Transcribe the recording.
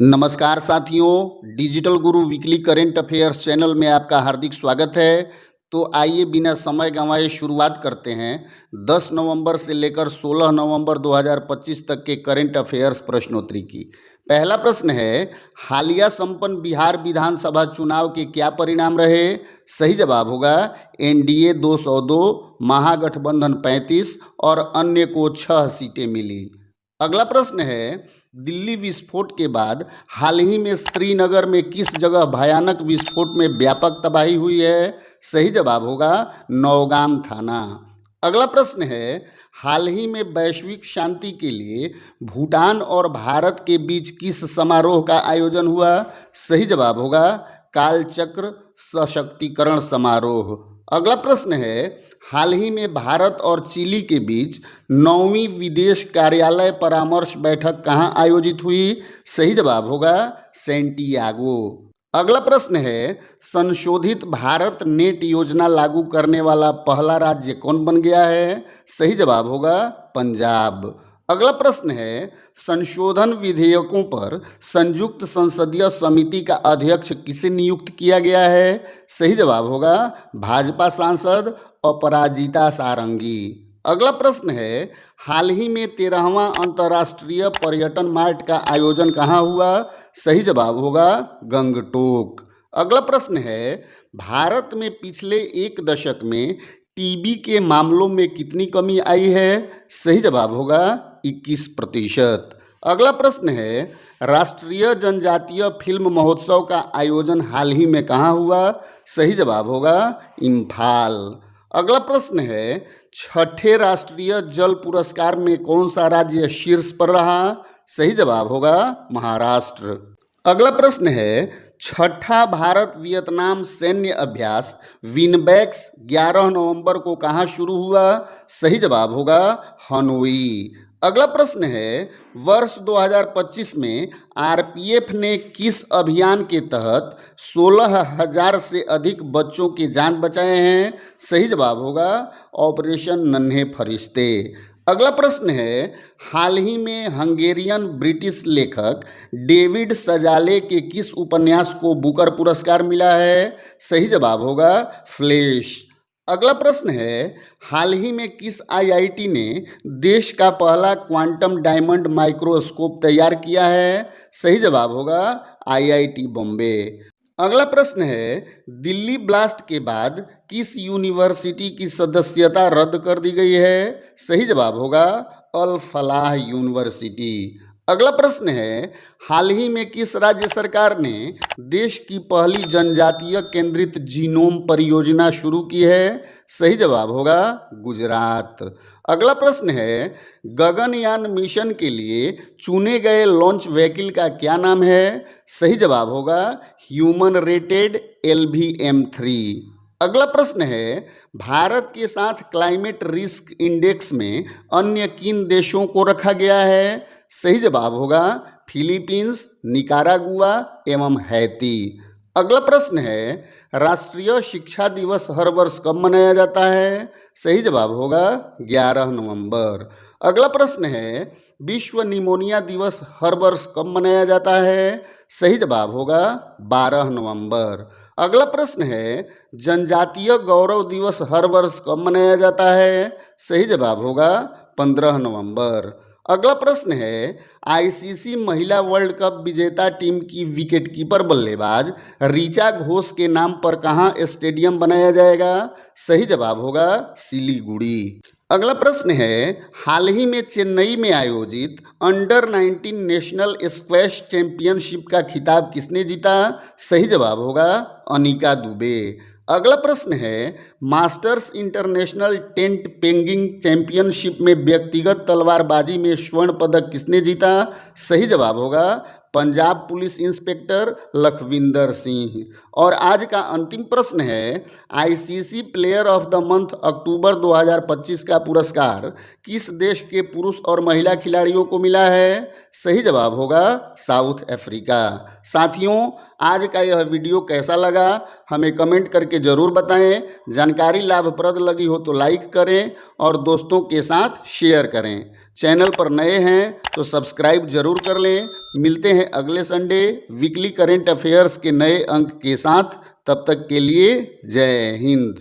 नमस्कार साथियों, डिजिटल गुरु weekly current affairs channel में आपका हार्दिक स्वागत है। तो आइए बिना समय गंवाए शुरुआत करते हैं 10 नवंबर से लेकर 16 नवंबर 2025 तक के करेंट अफेयर्स प्रश्नोत्तरी की। पहला प्रश्न है, हालिया संपन्न बिहार विधानसभा चुनाव के क्या परिणाम रहे? सही जवाब होगा एनडीए 202, महागठबंधन 35 और अन्य को 6 सीटें मिली। अगला प्रश्न है, दिल्ली विस्फोट के बाद हाल ही में श्रीनगर में किस जगह भयानक विस्फोट में व्यापक तबाही हुई है? सही जवाब होगा नौगाम थाना। अगला प्रश्न है, हाल ही में वैश्विक शांति के लिए भूटान और भारत के बीच किस समारोह का आयोजन हुआ? सही जवाब होगा कालचक्र सशक्तिकरण समारोह। अगला प्रश्न है, हाल ही में भारत और चिली के बीच 9वीं विदेश कार्यालय परामर्श बैठक कहाँ आयोजित हुई? सही जवाब होगा सैंटियागो। अगला प्रश्न है, संशोधित भारत नेट योजना लागू करने वाला पहला राज्य कौन बन गया है? सही जवाब होगा पंजाब। अगला प्रश्न है, संशोधन विधेयकों पर संयुक्त संसदीय समिति का अध्यक्ष किसे नियुक्त किया गया है? सही जवाब होगा भाजपा सांसद अपराजिता सारंगी। अगला प्रश्न है, हाल ही में 13वां अंतर्राष्ट्रीय पर्यटन मार्ट का आयोजन कहाँ हुआ? सही जवाब होगा गंगटोक। अगला प्रश्न है, भारत में पिछले एक दशक में टीबी के मामलों में कितनी कमी आई है? सही जवाब होगा 21%। अगला प्रश्न है, राष्ट्रीय जनजातीय फिल्म महोत्सव का आयोजन हाल ही में कहाँ हुआ? सही जवाब होगा इम्फाल। अगला प्रश्न है, छठे राष्ट्रीय जल पुरस्कार में कौन सा राज्य शीर्ष पर रहा? सही जवाब होगा महाराष्ट्र। अगला प्रश्न है, छठा भारत वियतनाम सैन्य अभ्यास विनबैक्स 11 नवंबर को कहाँ शुरू हुआ? सही जवाब होगा हनोई। अगला प्रश्न है, वर्ष 2025 में आरपीएफ ने किस अभियान के तहत 16,000 से अधिक बच्चों की जान बचाए हैं? सही जवाब होगा ऑपरेशन नन्हे फरिश्ते। अगला प्रश्न है, हाल ही में हंगेरियन ब्रिटिश लेखक डेविड सजाले के किस उपन्यास को बुकर पुरस्कार मिला है? सही जवाब होगा फ्लैश। अगला प्रश्न है, हाल ही में किस आईआईटी ने देश का पहला क्वांटम डायमंड माइक्रोस्कोप तैयार किया है? सही जवाब होगा आईआईटी बॉम्बे। अगला प्रश्न है, दिल्ली ब्लास्ट के बाद किस यूनिवर्सिटी की सदस्यता रद्द कर दी गई है? सही जवाब होगा अल फलाह यूनिवर्सिटी। अगला प्रश्न है, हाल ही में किस राज्य सरकार ने देश की पहली जनजातीय केंद्रित जीनोम परियोजना शुरू की है? सही जवाब होगा गुजरात। अगला प्रश्न है, गगनयान मिशन के लिए चुने गए लॉन्च व्हीकल का क्या नाम है? सही जवाब होगा ह्यूमन रेटेड LVM-3। अगला प्रश्न है, भारत के साथ क्लाइमेट रिस्क इंडेक्स में अन्य किन देशों को रखा गया है? सही जवाब होगा फिलीपींस, निकारागुआ एवं हैती। अगला प्रश्न है, राष्ट्रीय शिक्षा दिवस हर वर्ष कब मनाया जाता है? सही जवाब होगा 11 नवंबर। अगला प्रश्न है, विश्व निमोनिया दिवस हर वर्ष कब मनाया जाता है? सही जवाब होगा 12 नवंबर। अगला प्रश्न है, जनजातीय गौरव दिवस हर वर्ष कब मनाया जाता है? सही जवाब होगा 15 नवंबर। अगला प्रश्न है, आईसीसी महिला वर्ल्ड कप विजेता टीम की विकेटकीपर बल्लेबाज ऋचा घोष के नाम पर कहाँ स्टेडियम बनाया जाएगा? सही जवाब होगा सिलीगुड़ी। अगला प्रश्न है, हाल ही में चेन्नई में आयोजित अंडर 19 नेशनल स्क्वैश चैंपियनशिप का खिताब किसने जीता? सही जवाब होगा अनिका दुबे। अगला प्रश्न है, masters international tent Pangin championship में व्यक्तिगत तलवारबाजी में स्वर्ण पदक किसने जीता? सही जवाब होगा पंजाब पुलिस इंस्पेक्टर लखविंदर सिंह। और आज का अंतिम प्रश्न है, ICC player of the month October 2025 का पुरस्कार किस देश के पुरुष और महिला खिलाड़ियों को मिला है? सही जवाब होगा साउथ अफ्रीका। साथियों, आज का यह वीडियो कैसा लगा हमें कमेंट करके ज़रूर बताएं। जानकारी लाभप्रद लगी हो तो लाइक करें और दोस्तों के साथ शेयर करें। चैनल पर नए हैं तो सब्सक्राइब जरूर कर लें। मिलते हैं अगले संडे वीकली करेंट अफेयर्स के नए अंक के साथ। तब तक के लिए जय हिंद।